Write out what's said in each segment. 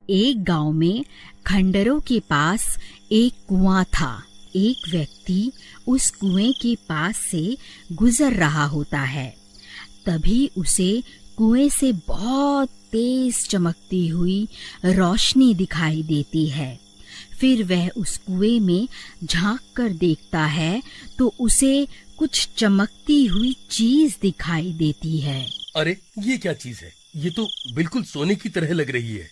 एक गांव में खंडरों के पास एक कुआं था। एक व्यक्ति उस कुएं के पास से गुजर रहा होता है। तभी उसे कुएं से बहुत तेज चमकती हुई रोशनी दिखाई देती है। फिर वह उस कुएं में झांक कर देखता है तो उसे कुछ चमकती हुई चीज दिखाई देती है। अरे ये क्या चीज है? ये तो बिल्कुल सोने की तरह लग रही है।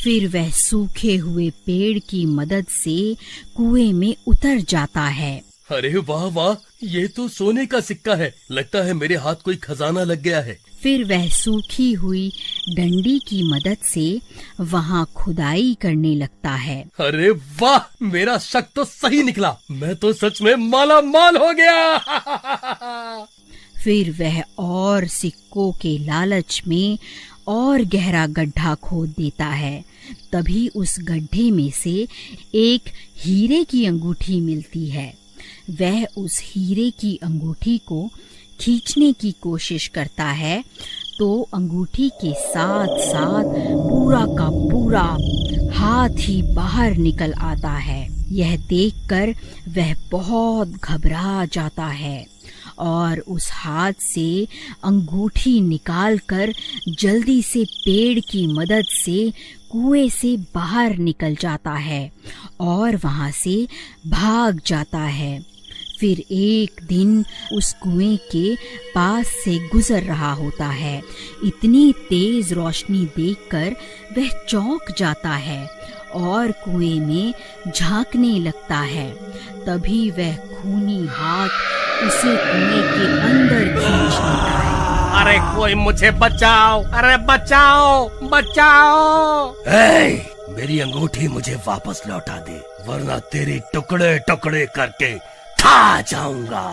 फिर वह सूखे हुए पेड़ की मदद से कुएं में उतर जाता है। अरे वाह वाह, ये तो सोने का सिक्का है। लगता है मेरे हाथ कोई खजाना लग गया है। फिर वह सूखी हुई डंडी की मदद से वहां खुदाई करने लगता है। अरे वाह, मेरा शक तो सही निकला। मैं तो सच में माला माल हो गया। फिर वह और सिक्कों के लालच में और गहरा गड्ढा खोद देता है। तभी उस गड्ढे में से एक हीरे की अंगूठी मिलती है। वह उस हीरे की अंगूठी को खींचने की कोशिश करता है तो अंगूठी के साथ साथ पूरा का पूरा हाथ ही बाहर निकल आता है। यह देखकर वह बहुत घबरा जाता है और उस हाथ से अंगूठी निकालकर जल्दी से पेड़ की मदद से कुएं से बाहर निकल जाता है और वहां से भाग जाता है। फिर एक दिन उस कुएं के पास से गुजर रहा होता है। इतनी तेज रोशनी देखकर वह चौंक जाता है और कुएं में झांकने लगता है। तभी वह खूनी हाथ उसे कुएं के अंदर खींच लेता है। अरे कोई मुझे बचाओ! अरे बचाओ बचाओ! मेरी अंगूठी मुझे वापस लौटा दे, वरना तेरे टुकड़े टुकड़े करके खा जाऊंगा।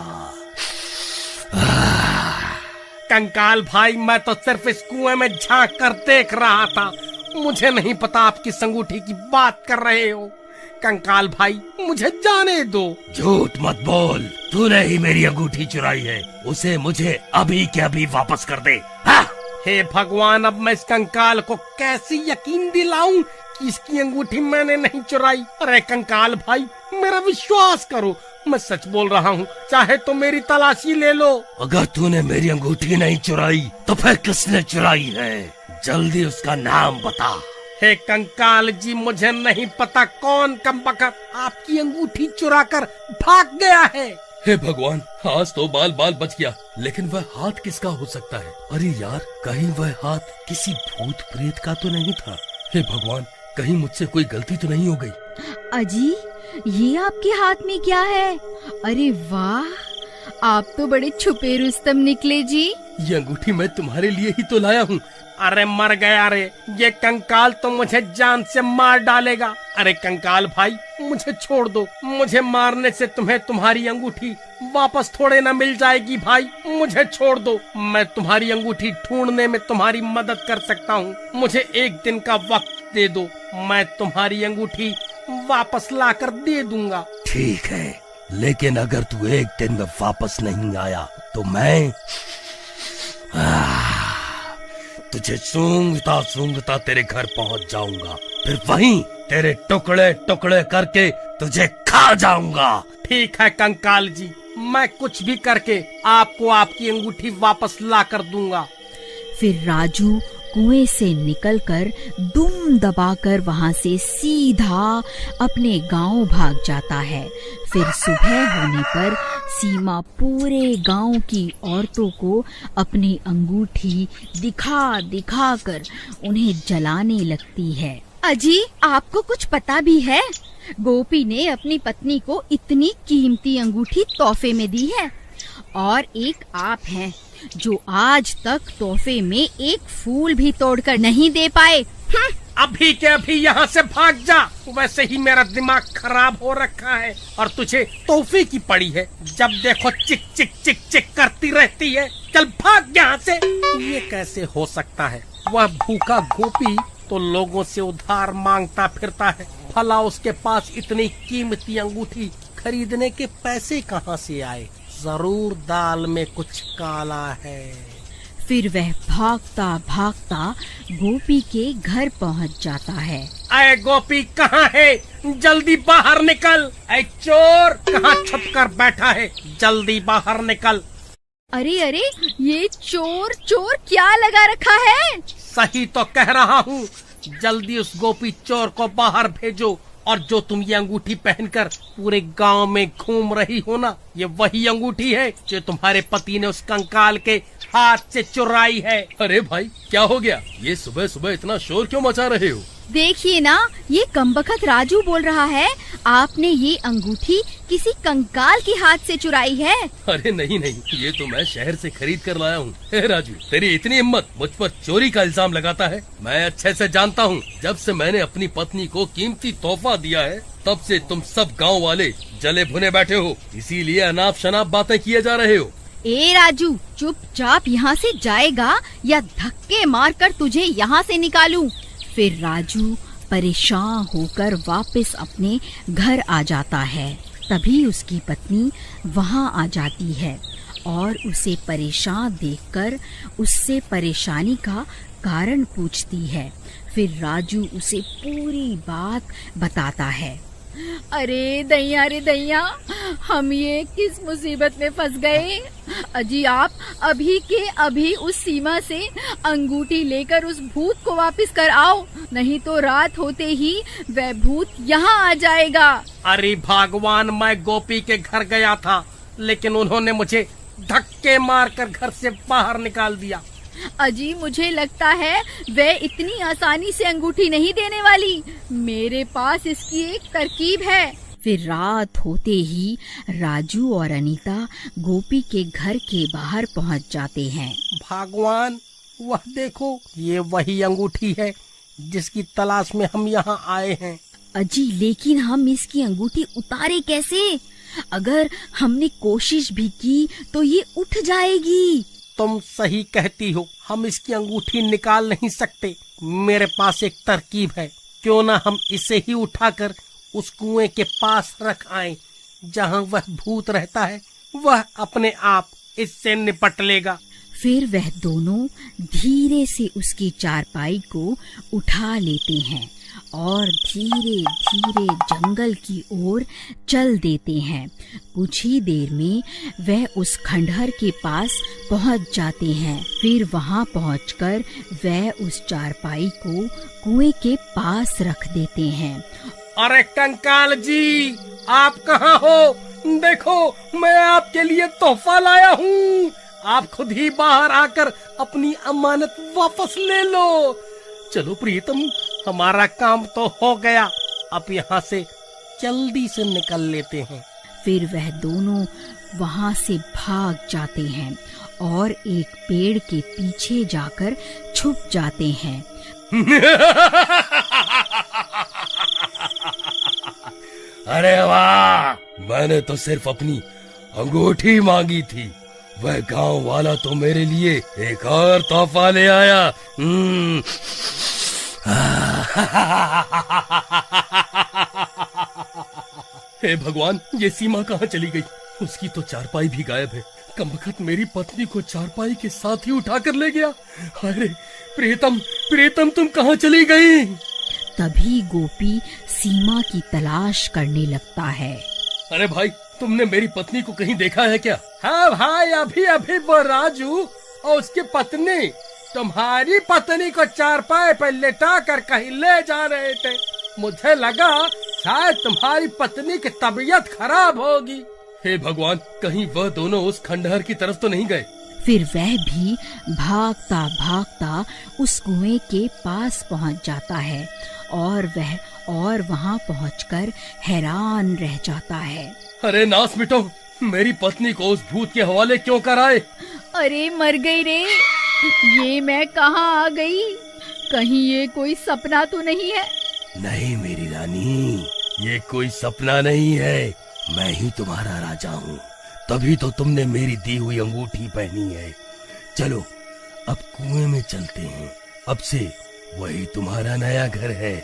कंकाल भाई, मैं तो सिर्फ इस कुएं में झांक कर देख रहा था। मुझे नहीं पता आप किस अंगूठी की बात कर रहे हो। कंकाल भाई, मुझे जाने दो। झूठ मत बोल, तूने ही मेरी अंगूठी चुराई है। उसे मुझे अभी के अभी वापस कर दे। हे भगवान, अब मैं इस कंकाल को कैसे यकीन दिलाऊं कि इसकी अंगूठी मैंने नहीं चुराई। अरे कंकाल भाई, मेरा विश्वास करो, मैं सच बोल रहा हूँ। चाहे तो मेरी तलाशी ले लो। अगर तूने मेरी अंगूठी नहीं चुराई तो फिर किसने चुराई है? जल्दी उसका नाम बता। हे कंकाल जी, मुझे नहीं पता कौन कमबख्त आपकी अंगूठी चुरा कर भाग गया है। हे भगवान, आज तो बाल बाल बच गया। लेकिन वह हाथ किसका हो सकता है? अरे यार, कहीं वह हाथ किसी भूत प्रेत का तो नहीं था? हे भगवान, कहीं मुझसे कोई गलती तो नहीं हो गई? अजी, ये आपके हाथ में क्या है? अरे वाह, आप तो बड़े छुपे रुस्तम निकले जी। ये अंगूठी मैं तुम्हारे लिए ही तो लाया हूँ। अरे मर गया रे, ये कंकाल तो मुझे जान से मार डालेगा। अरे कंकाल भाई, मुझे छोड़ दो। मुझे मारने से तुम्हें तुम्हारी अंगूठी वापस थोड़े ना मिल जाएगी। भाई मुझे छोड़ दो, मैं तुम्हारी अंगूठी ढूंढने में तुम्हारी मदद कर सकता हूँ। मुझे एक दिन का वक्त दे दो, मैं तुम्हारी अंगूठी वापस लाकर दे दूंगा। ठीक है, लेकिन अगर तू एक दिन में वापस नहीं आया तो मैं तुझे सूंघता सूंघता तेरे घर पहुंच जाऊंगा। फिर वहीं तेरे टुकड़े टुकड़े करके तुझे खा जाऊंगा। ठीक है कंकाल जी, मैं कुछ भी करके आपको आपकी अंगूठी वापस ला कर दूंगा। फिर राजू कुएं से निकलकर दुम दबाकर वहां से सीधा अपने गांव भाग जाता है। फिर सुबह होने पर सीमा पूरे गांव की औरतों को अपनी अंगूठी दिखा दिखा कर उन्हें जलाने लगती है। अजी, आपको कुछ पता भी है? गोपी ने अपनी पत्नी को इतनी कीमती अंगूठी तोहफे में दी है और एक आप हैं जो आज तक तोहफे में एक फूल भी तोड़कर नहीं दे पाए। अभी के अभी यहाँ से भाग जा। वैसे ही मेरा दिमाग खराब हो रखा है और तुझे तोहफे की पड़ी है। जब देखो चिक चिक चिक चिक करती रहती है। चल भाग यहाँ से। ये कैसे हो सकता है? वह भूखा गोपी तो लोगों से उधार मांगता फिरता है, भला उसके पास इतनी कीमती अंगूठी खरीदने के पैसे कहाँ से आए? जरूर दाल में कुछ काला है। फिर वह भागता भागता गोपी के घर पहुंच जाता है। अरे गोपी कहाँ है? जल्दी बाहर निकल। अरे चोर कहाँ छुप कर बैठा है? जल्दी बाहर निकल। अरे अरे, ये चोर चोर क्या लगा रखा है? सही तो कह रहा हूँ। जल्दी उस गोपी चोर को बाहर भेजो। और जो तुम ये अंगूठी पहनकर पूरे गांव में घूम रही हो ना, ये वही अंगूठी है जो तुम्हारे पति ने उस कंकाल के हाथ से चुराई है। अरे भाई, क्या हो गया? ये सुबह सुबह इतना शोर क्यों मचा रहे हो? देखिए ना, ये कमबख्त राजू बोल रहा है आपने ये अंगूठी किसी कंकाल के हाथ से चुराई है। अरे नहीं नहीं, ये तो मैं शहर से खरीद कर लाया हूँ। हे राजू, तेरी इतनी हिम्मत, मुझ पर चोरी का इल्जाम लगाता है? मैं अच्छे से जानता हूँ, जब से मैंने अपनी पत्नी को कीमती तोहफा दिया है, तब से तुम सब गाँव वाले जले भुने बैठे हो। इसीलिए अनाप शनाप बातें किए जा रहे हो। ए राजू, चुपचाप यहाँ से जाएगा या धक्के मारकर तुझे यहाँ से निकालूं? फिर राजू परेशान होकर वापस अपने घर आ जाता है। तभी उसकी पत्नी वहाँ आ जाती है और उसे परेशान देखकर उससे परेशानी का कारण पूछती है। फिर राजू उसे पूरी बात बताता है। अरे दैया रे दैया, हम ये किस मुसीबत में फंस गए। अजी आप अभी के अभी उस सीमा से अंगूठी लेकर उस भूत को वापस कर आओ, नहीं तो रात होते ही वह भूत यहाँ आ जाएगा। अरे भगवान, मैं गोपी के घर गया था, लेकिन उन्होंने मुझे धक्के मारकर घर से बाहर निकाल दिया। अजी मुझे लगता है वह इतनी आसानी से अंगूठी नहीं देने वाली। मेरे पास इसकी एक तरकीब है। फिर रात होते ही राजू और अनीता गोपी के घर के बाहर पहुंच जाते हैं। भगवान, वह देखो, ये वही अंगूठी है जिसकी तलाश में हम यहाँ आए हैं। अजी, लेकिन हम इसकी अंगूठी उतारे कैसे? अगर हमने कोशिश भी की तो ये उठ जाएगी। तुम सही कहती हो, हम इसकी अंगूठी निकाल नहीं सकते। मेरे पास एक तरकीब है, क्यों ना हम इसे ही उठाकर उस कुएं के पास रख आएं, जहां वह भूत रहता है। वह अपने आप इससे निपट लेगा। फिर वह दोनों धीरे से उसकी चारपाई को उठा लेते हैं और धीरे धीरे जंगल की ओर चल देते हैं। कुछ ही देर में वह उस खंडहर के पास पहुंच जाते हैं। फिर वहां पहुंचकर वह उस चारपाई को कुएं के पास रख देते हैं। अरे कंकाल जी, आप कहाँ हो? देखो, मैं आपके लिए तोहफा लाया हूँ। आप खुद ही बाहर आकर अपनी अमानत वापस ले लो। चलो प्रीतम, हमारा काम तो हो गया। अब यहाँ से जल्दी से निकल लेते हैं। फिर वह दोनों वहाँ से भाग जाते हैं और एक पेड़ के पीछे जाकर छुप जाते हैं। अरे वाह, मैंने तो सिर्फ अपनी अंगूठी मांगी थी। वह गांव वाला तो मेरे लिए एक और तोहफा ले आया। हे भगवान, ये सीमा कहाँ चली गई? उसकी तो चारपाई भी गायब है। कमबख्त मेरी पत्नी को चारपाई के साथ ही उठा कर ले गया। अरे प्रीतम, प्रीतम तुम कहाँ चली गई? तभी गोपी सीमा की तलाश करने लगता है। अरे भाई, तुमने मेरी पत्नी को कहीं देखा है क्या? हाँ भाई, अभी अभी वो राजू और उसकी पत्नी तुम्हारी पत्नी को चारपाई पर लेटा कर कहीं ले जा रहे थे। मुझे लगा शायद तुम्हारी पत्नी की तबीयत खराब होगी। हे भगवान, कहीं वह दोनों उस खंडहर की तरफ तो नहीं गए? फिर वह भी भागता भागता उस कुएं के पास पहुंच जाता है और वहां पहुंचकर हैरान रह जाता है। अरे नास मिटो, मेरी पत्नी को उस भूत के हवाले क्यों कराए? अरे मर गई रे, ये मैं कहाँ आ गई? कहीं ये कोई सपना तो नहीं है? नहीं मेरी रानी, ये कोई सपना नहीं है। मैं ही तुम्हारा राजा हूँ, तभी तो तुमने मेरी दी हुई अंगूठी पहनी है। चलो अब कुएं में चलते हैं, अब से वही तुम्हारा नया घर है।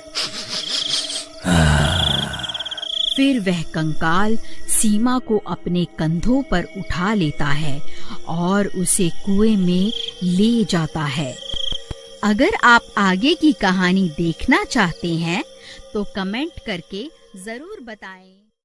फिर वह कंकाल सीमा को अपने कंधों पर उठा लेता है और उसे कुएं में ले जाता है। अगर आप आगे की कहानी देखना चाहते हैं तो कमेंट करके जरूर बताएं।